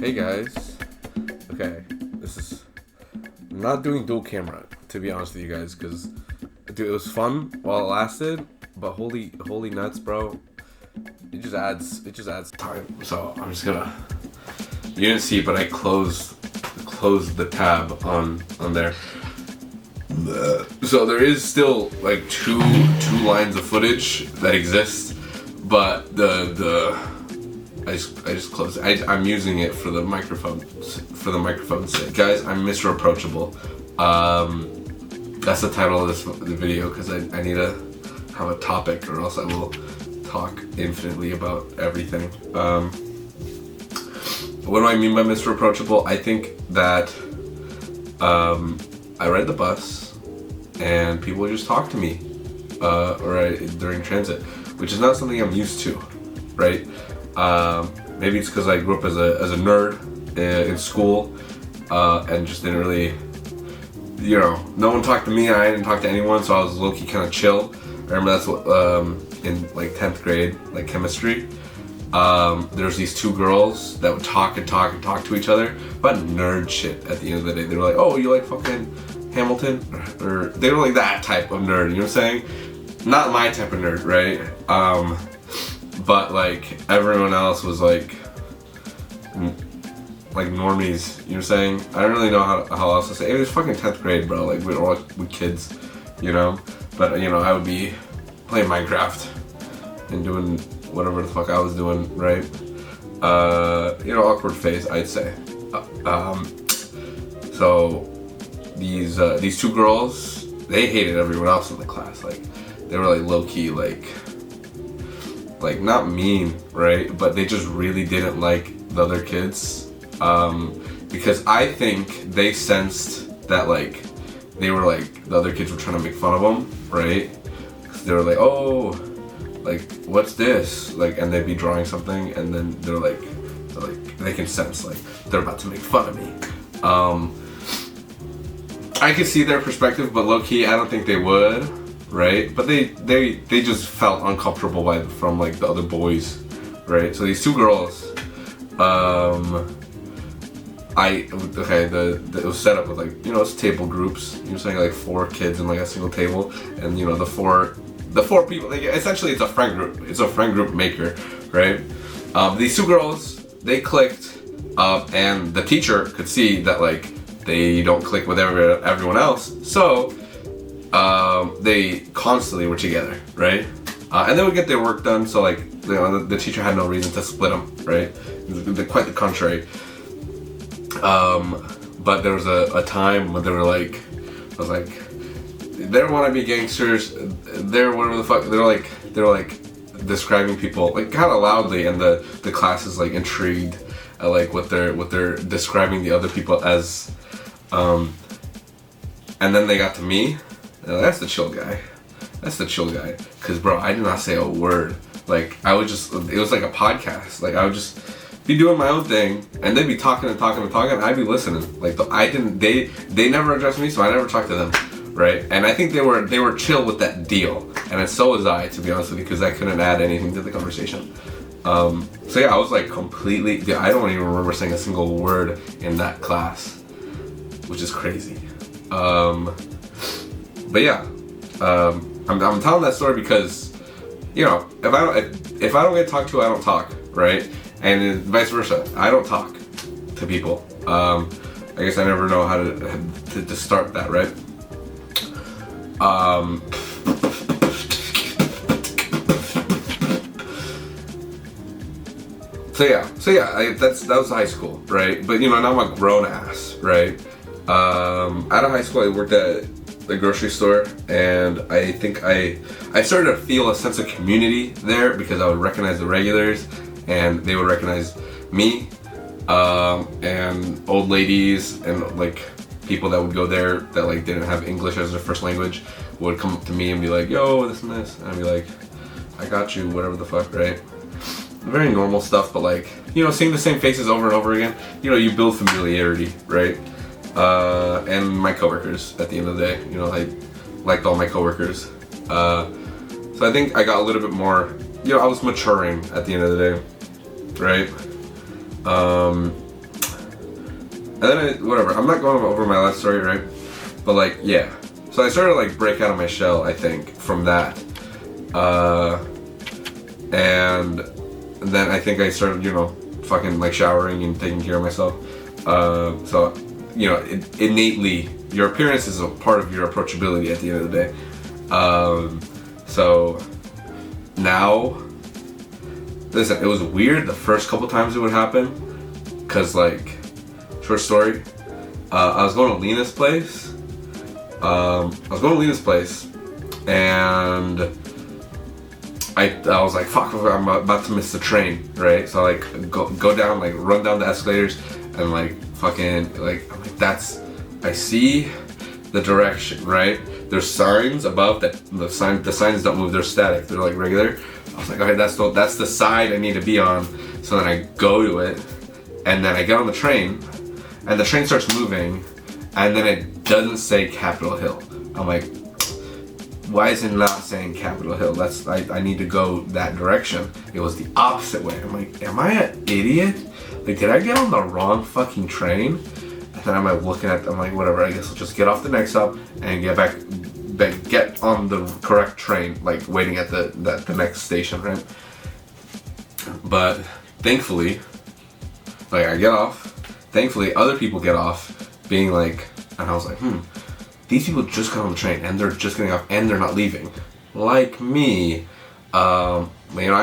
Hey guys. Okay, I'm not doing dual camera, to be honest with you guys, because dude, it was fun while it lasted, but holy nuts, bro. It just adds time. So I'm just gonna, you didn't see, but I closed the tab on there. So there is still like two lines of footage that exist, but I just closed it. I'm using it for the microphone's sake. Guys, I'm Mr. Approachable. That's the title of the video, because I need to have a topic, or else I will talk infinitely about everything. What do I mean by Mr. Approachable? I think that I ride the bus and people just talk to me during transit, which is not something I'm used to, right? Maybe it's because I grew up as a nerd in school and just didn't really, no one talked to me and I didn't talk to anyone, so I was low-key kind of chill. I remember that's what in like 10th grade, like chemistry, there's these two girls that would talk to each other about nerd shit. At the end of the day, they were like, "Oh, you like fucking Hamilton?" Or they were like that type of nerd. You know what I'm saying? Not my type of nerd, right? But like everyone else was like normies. You know what I'm saying? I don't really know how else to say. It was fucking 10th grade, bro. Like we were all kids, But I would be playing Minecraft and doing whatever the fuck I was doing, right? Awkward phase, I'd say. So these two girls, they hated everyone else in the class. Like they were like low key, like not mean, right? But they just really didn't like the other kids, because I think they sensed that like they were like the other kids were trying to make fun of them, right? 'Cause they were like, "Oh, like what's this?" Like, and they'd be drawing something, and then they're like they can sense like they're about to make fun of me. I could see their perspective, but low key, I don't think they would, right? But they just felt uncomfortable from like the other boys, right? So these two girls, it was set up with like, it's table groups. You're saying like 4 kids in like a single table, and the four people. Like, essentially, it's a friend group. It's a friend group maker, right? These two girls, they clicked, and the teacher could see that like they don't click with everyone else, so they constantly were together, right? And they would get their work done. So like, the teacher had no reason to split them, right? Quite the contrary. But there was a time when they were like, I was like, they want to be gangsters. They're whatever the fuck. They're like describing people like kind of loudly, and the class is like intrigued at like what they're describing the other people as. And then they got to me. And that's the chill guy. That's the chill guy. Cause bro, I did not say a word. Like it was like a podcast. Like I would just be doing my own thing, and they'd be talking, and I'd be listening. Like they never addressed me, so I never talked to them, right? And I think they were chill with that deal, and so was I, to be honest with you, because I couldn't add anything to the conversation. So yeah, I was like completely. I don't even remember saying a single word in that class, which is crazy. But yeah, I'm telling that story because if I don't get talked to, I don't talk, right? And vice versa, I don't talk to people. I guess I never know how to start that, right? So yeah, that was high school, right? But now I'm a grown ass, right? Out of high school, I worked at the grocery store, and I think I started to feel a sense of community there, because I would recognize the regulars, and they would recognize me, and old ladies and like people that would go there that like didn't have English as their first language would come up to me and be like, "Yo, this and this," and I'd be like, "I got you," whatever the fuck, right? Very normal stuff, but like, seeing the same faces over and over again, you build familiarity, right? And my coworkers, at the end of the day, I liked all my coworkers. So I think I got a little bit more, I was maturing at the end of the day, right? And then whatever. I'm not going over my life story, right? But like, yeah. So I started to like break out of my shell, I think, from that. And then I think I started, fucking like showering and taking care of myself. So, innately, your appearance is a part of your approachability at the end of the day. So now, listen, it was weird the first couple times it would happen, cause like, short story, I was going to Lena's place. And I was like, fuck, I'm about to miss the train, right? So I like go down, like run down the escalators, and like fucking like I'm like I see the direction, right? There's signs above that the signs don't move, they're static, they're like regular. I was like, okay, that's the side I need to be on. So then I go to it, and then I get on the train, and the train starts moving, and then it doesn't say Capitol Hill. I'm like, why is it not saying Capitol Hill? I need to go that direction. It was the opposite way. I'm like, am I an idiot? Like, did I get on the wrong fucking train? And then I'm like looking at, I'm like, whatever, I guess I'll just get off the next stop and get on the correct train, like waiting at the next station, right? But thankfully, like I get off, thankfully other people get off, being like, and I was like, these people just got on the train and they're just getting off and they're not leaving. Like me, I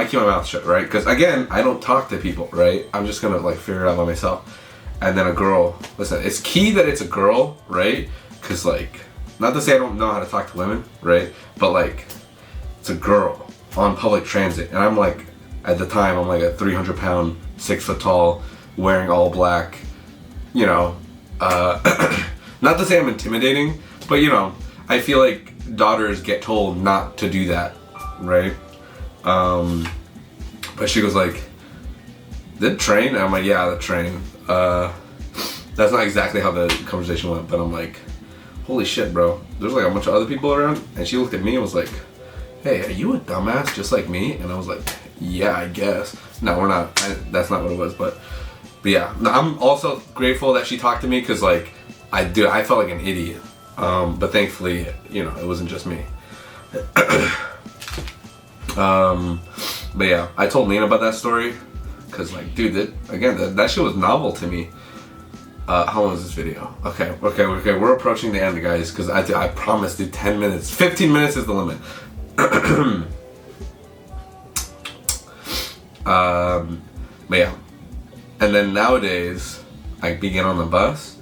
keep my mouth shut, right? Because again, I don't talk to people, right? I'm just gonna like figure it out by myself. And then a girl, listen, it's key that it's a girl, right? Because like, not to say I don't know how to talk to women, right? But like, it's a girl on public transit. And I'm like, at the time, I'm like a 300-pound, 6 foot tall, wearing all black, not to say I'm intimidating, but I feel like daughters get told not to do that, right? But she goes like, the train? And I'm like, yeah, the train. That's not exactly how the conversation went, but I'm like, holy shit, bro. There's like a bunch of other people around, and she looked at me and was like, hey, are you a dumbass just like me? And I was like, yeah, I guess. No, we're not. That's not what it was, but yeah. No, I'm also grateful that she talked to me, because like, I felt like an idiot. But thankfully, it wasn't just me. But yeah, I told Lena about that story, because like, dude, that shit was novel to me. How long is this video? Okay, we're approaching the end, guys, because I promised, dude, 10 minutes. 15 minutes is the limit. But yeah. And then nowadays, I begin on the bus.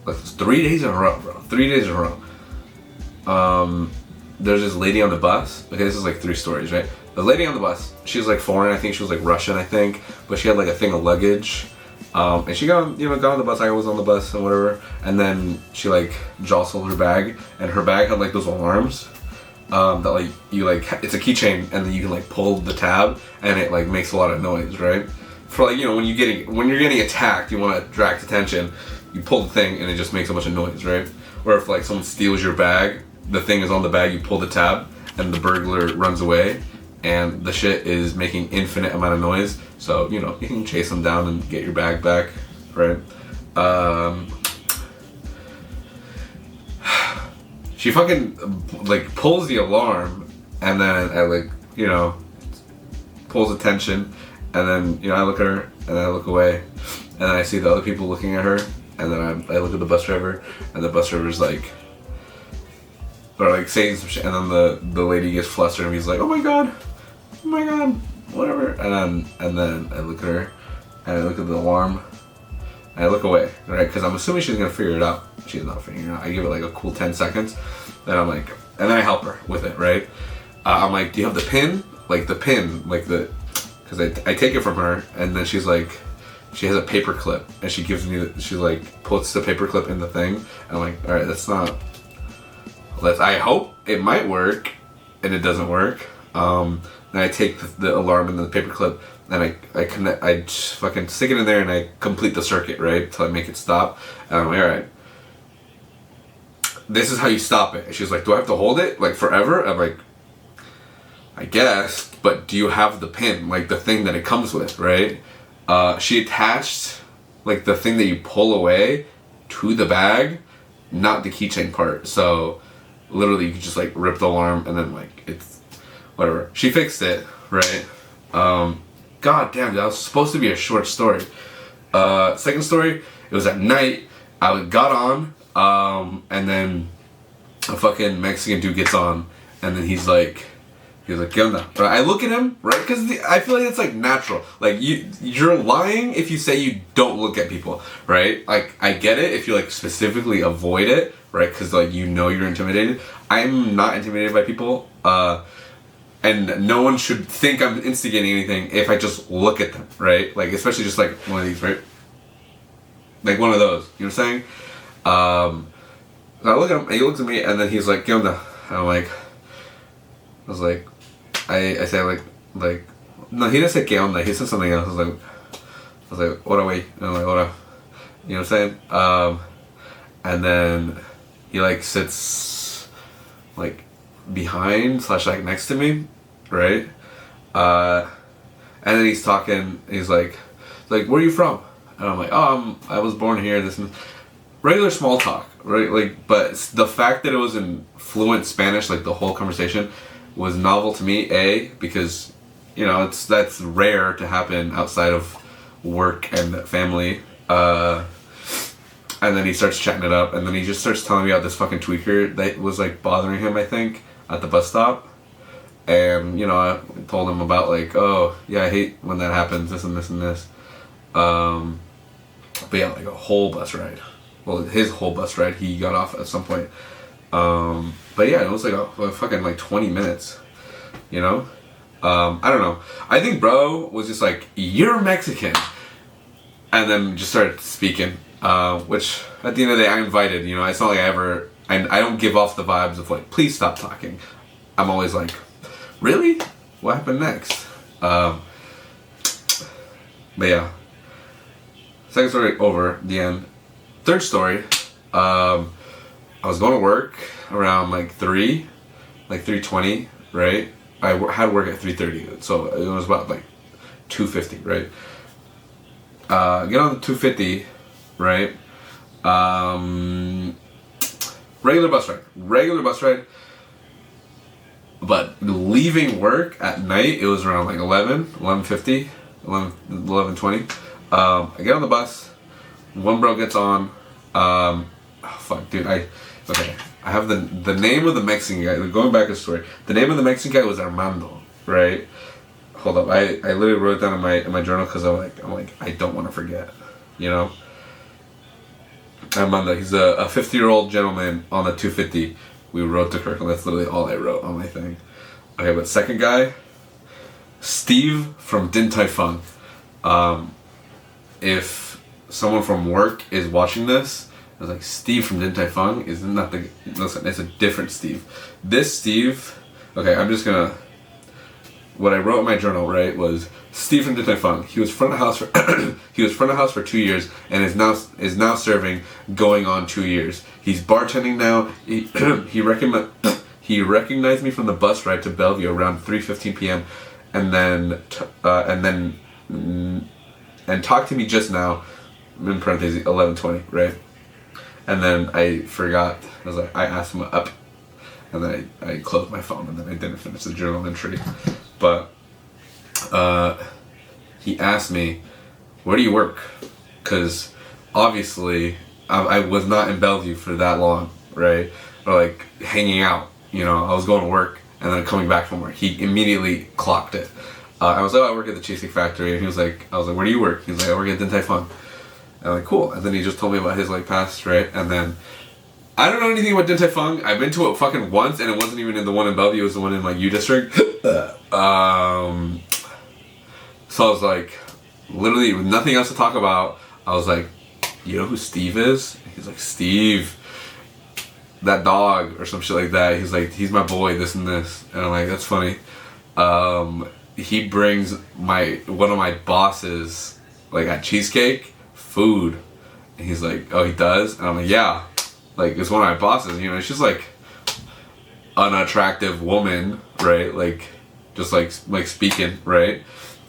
Like 3 days in a row, bro. 3 days in a row. There's this lady on the bus. Okay, this is like 3 stories, right? The lady on the bus, she was like foreign. I think she was like Russian, I think. But she had like a thing of luggage. And she got on the bus. I was on the bus and whatever. And then she like jostled her bag. And her bag had like those alarms. That like, it's a keychain. And then you can like pull the tab. And it like makes a lot of noise, right? For like, when you're getting attacked, you want to attract attention. You pull the thing and it just makes a bunch of noise, right? Or if like someone steals your bag, the thing is on the bag, you pull the tab and the burglar runs away and the shit is making infinite amount of noise. So, you can chase them down and get your bag back, right? She fucking like pulls the alarm and then I like, pulls attention and then, I look at her and I look away and then I see the other people looking at her. And then I look at the bus driver, and the bus driver's like, or like saying some shit, and then the lady gets flustered, and he's like, oh my god, whatever. And then I look at her, and I look at the alarm, and I look away, right? Because I'm assuming she's gonna figure it out. She's not figuring it out. I give it like a cool 10 seconds, then I'm like, and then I help her with it, right? I'm like, do you have the pin? Like the pin, like because I take it from her, and then she's like, she has a paper clip and she gives me, she like puts the paper clip in the thing. And I'm like, all right, I hope it might work, and it doesn't work. Then I take the alarm and the paper clip and I just fucking stick it in there and I complete the circuit, right? Till I make it stop. And I'm like, all right, this is how you stop it. And she's like, do I have to hold it like forever? I'm like, I guess, but do you have the pin, like the thing that it comes with, right? She attached like the thing that you pull away to the bag, not the keychain part. So literally you could just like rip the alarm and then like it's whatever. She fixed it, right? God damn, that was supposed to be a short story. Second story, it was at night. I got on, and then a fucking Mexican dude gets on, and then he's like, ¿Qué onda? Right? I look at him, right? Because I feel like it's like natural. Like you're lying if you say you don't look at people, right? Like I get it if you like specifically avoid it, right? Because like you know you're intimidated. I'm not intimidated by people, and no one should think I'm instigating anything if I just look at them, right? Like especially just like one of these, right? Like one of those. You know what I'm saying? So I look at him, and he looks at me, and then he's like, ¿Qué onda? And I'm like, I was like, I said like, no, he didn't say ¿Qué onda? He said something else. I was like, "Ora, wey," and I'm like, "Ora," you know what I'm saying? And then he like sits like behind / like next to me, right? And then he's talking. He's like, "Where are you from?" And I'm like, "Oh, I was born here." This and regular small talk, right? Like, but the fact that it was in fluent Spanish, like the whole conversation, was novel to me. Because you know that's rare to happen outside of work and family. And then he starts chatting it up, and then he just starts telling me about this fucking tweaker that was like bothering him, I think, at the bus stop. And you know, I told him about like, oh yeah, I hate when that happens, this and this and this. But yeah, like a whole bus ride. Well, his whole bus ride, he got off at some point. But yeah, it was like a fucking like 20 minutes, you know? I don't know. I think bro was just like, "You're Mexican." And then just started speaking, which at the end of the day, I invited, you know? It's not like I don't give off the vibes of like, please stop talking. I'm always like, really? What happened next? But yeah. Second story over, the end. Third story, I was going to work around like 3:20, right? I had work at 3:30, so it was about like 2:50, right? Get on the 2:50, right? Regular bus ride. But leaving work at night, it was around like 11:50, 11:20. I get on the bus. One bro gets on. Oh, fuck, dude. I have the name of the Mexican guy. Going back to the story, the name of the Mexican guy was Armando, right? Hold up, I literally wrote it down in my journal because I'm like I don't want to forget, you know. Armando, he's a 50-year-old gentleman on the 250. We rode to Kirkland. That's literally all I wrote on my thing. Okay, but second guy, Steve from Din Tai Fung. If someone from work is watching this, I was like, Steve from Din Tai Fung? Isn't that listen, it's a different Steve. This Steve, okay, I'm just gonna, what I wrote in my journal, right, was Steve from Din Tai Fung. He was front of house for 2 years and is now serving, going on 2 years. He's bartending now. He recognized me from the bus ride to Bellevue around 3:15 p.m. and talked to me just now, in parentheses, 11:20, right? And then I forgot. I was like, I asked him up, and then I closed my phone, and then I didn't finish the journal entry. But he asked me, "Where do you work?" Because obviously I was not in Bellevue for that long, right? Or like hanging out. You know, I was going to work and then coming back from work. He immediately clocked it. I was like, "Oh, I work at the Cheesecake Factory," and he was like, I was like, "Where do you work?" He was like, "I work at Din Tai Fung." And I'm like, "Cool." And then he just told me about his like past, right? And then I don't know anything about Din Tai Fung. I've been to it fucking once, and it wasn't even in the one in Bellevue. It was the one in like U District. So I was like, literally with nothing else to talk about, I was like, "You know who Steve is?" He's like, "Steve, that dog," or some shit like that. He's like, "He's my boy, this and this." And I'm like, "That's funny." He brings one of my bosses, like at Cheesecake, food. And he's like, "Oh, he does?" And I'm like, "Yeah." Like, it's one of my bosses, you know, it's just like an attractive woman, right? Like, just like speaking, right?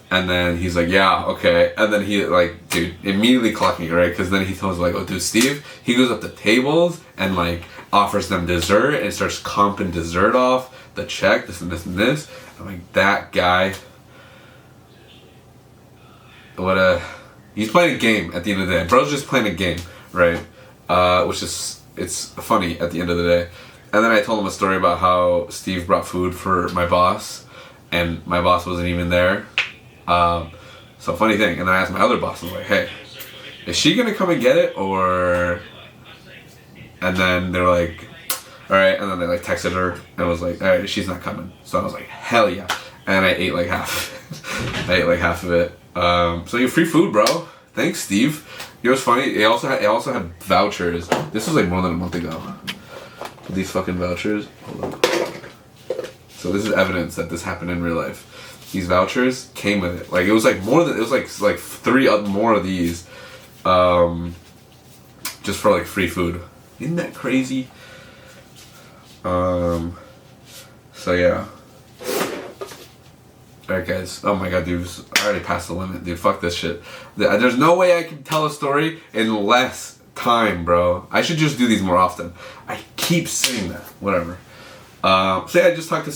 And then he's like, yeah, okay. And then he like, dude, immediately clocking it, right? Because then he tells like, oh, dude, Steve, he goes up to tables and like offers them dessert and starts comping dessert off the check, this and this and this. I'm like, that guy, he's playing a game at the end of the day. Bro's just playing a game, right? Which is, it's funny at the end of the day. And then I told him a story about how Steve brought food for my boss and my boss wasn't even there. So funny thing, and then I asked my other boss, I was like, hey, is she gonna come and get it, or... And then they're like, alright, and then they like texted her, and was like, alright, she's not coming. So I was like, hell yeah. And I ate like half of it. So you free food, bro. Thanks, Steve. You know what's funny? It also had vouchers. This was like more than a month ago. These fucking vouchers. Hold on. So this is evidence that this happened in real life. These vouchers came with it. Like it was like more than, it was like 3 more of these, just for like free food. Isn't that crazy? So yeah. Alright guys. Oh my god, dude. I already passed the limit, dude. Fuck this shit. There's no way I can tell a story in less time, bro. I should just do these more often. I keep saying that. Whatever. Say I just talked to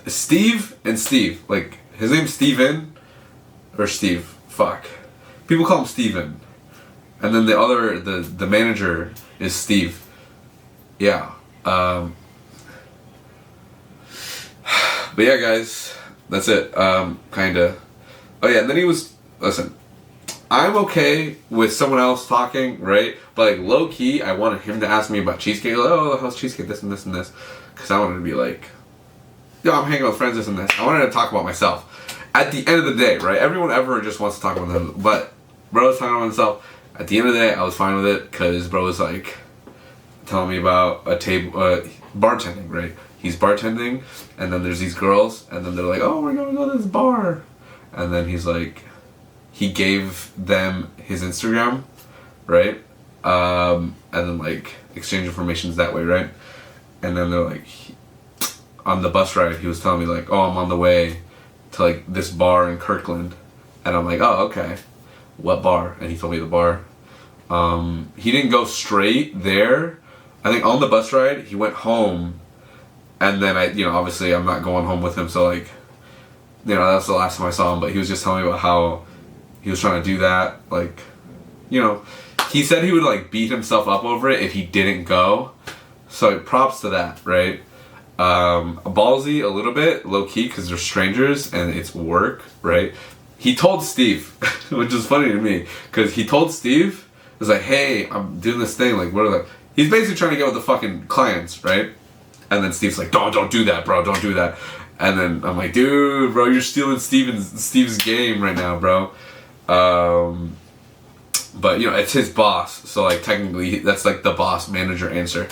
Steve and Steve. Like, his name's Steven. Or Steve. Fuck. People call him Steven. And then the manager is Steve. Yeah. But yeah, guys. That's it. Kinda. Oh yeah, and then he was... Listen. I'm okay with someone else talking, right? But like, low-key, I wanted him to ask me about cheesecake. Like, oh, how's cheesecake? This and this and this. Because I wanted to be like... Yo, I'm hanging with friends, this and this. I wanted to talk about myself. At the end of the day, right? Everyone ever just wants to talk about them. But bro was talking about himself. At the end of the day, I was fine with it. Because bro was like... telling me about a table... bartending, right? He's bartending. And then there's these girls. And then they're like, oh, we're going to go to this bar. And then he's like... He gave them his Instagram. Right? And then like... exchange informations that way, right? And then they're like... on the bus ride, he was telling me like, oh, I'm on the way to like this bar in Kirkland. And I'm like, oh, okay. What bar? And he told me the bar. He didn't go straight there. I think on the bus ride, he went home. And then obviously I'm not going home with him. So like, that's the last time I saw him. But he was just telling me about how he was trying to do that. Like, he said he would like beat himself up over it if he didn't go. So props to that, right? Ballsy a little bit, low-key, because they're strangers and it's work, right? He told Steve, which is funny to me, because he told Steve, he was like, hey, I'm doing this thing, like, what are the... He's basically trying to get with the fucking clients, right? And then Steve's like, don't do that, bro, don't do that. And then I'm like, dude, bro, you're stealing Steve's game right now, bro. But, it's his boss, so, like, technically, that's, like, the boss-manager answer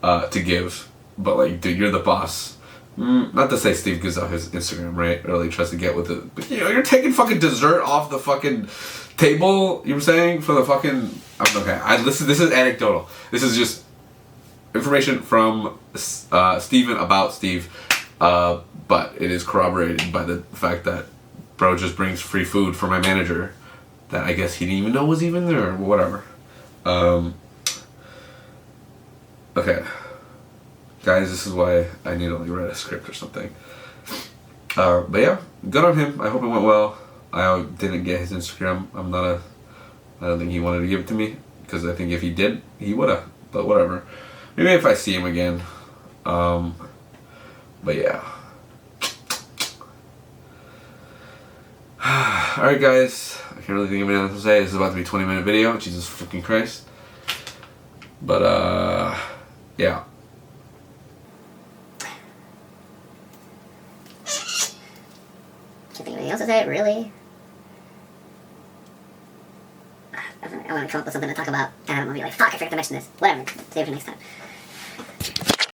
to give. But like, dude, you're the boss. Not to say Steve gives out his Instagram, right? Or like tries to get with it. But you're taking fucking dessert off the fucking table, you know what I'm saying? For the fucking... Okay, this is anecdotal. This is just information from Steven about Steve. But it is corroborated by the fact that bro just brings free food for my manager. That I guess he didn't even know was even there, or whatever. Okay. Guys, this is why I need to like write a script or something. But yeah, good on him. I hope it went well. I didn't get his Instagram. I don't think he wanted to give it to me, because I think if he did, he would have. But whatever. Maybe if I see him again. But yeah. Alright guys, I can't really think of anything else to say. This is about to be a 20-minute video. Jesus fucking Christ. But yeah. Can't think of anything else to say, really. I'm gonna come up with something to talk about, and I'm gonna be like, fuck, I forgot to mention this. Whatever, save it for next time.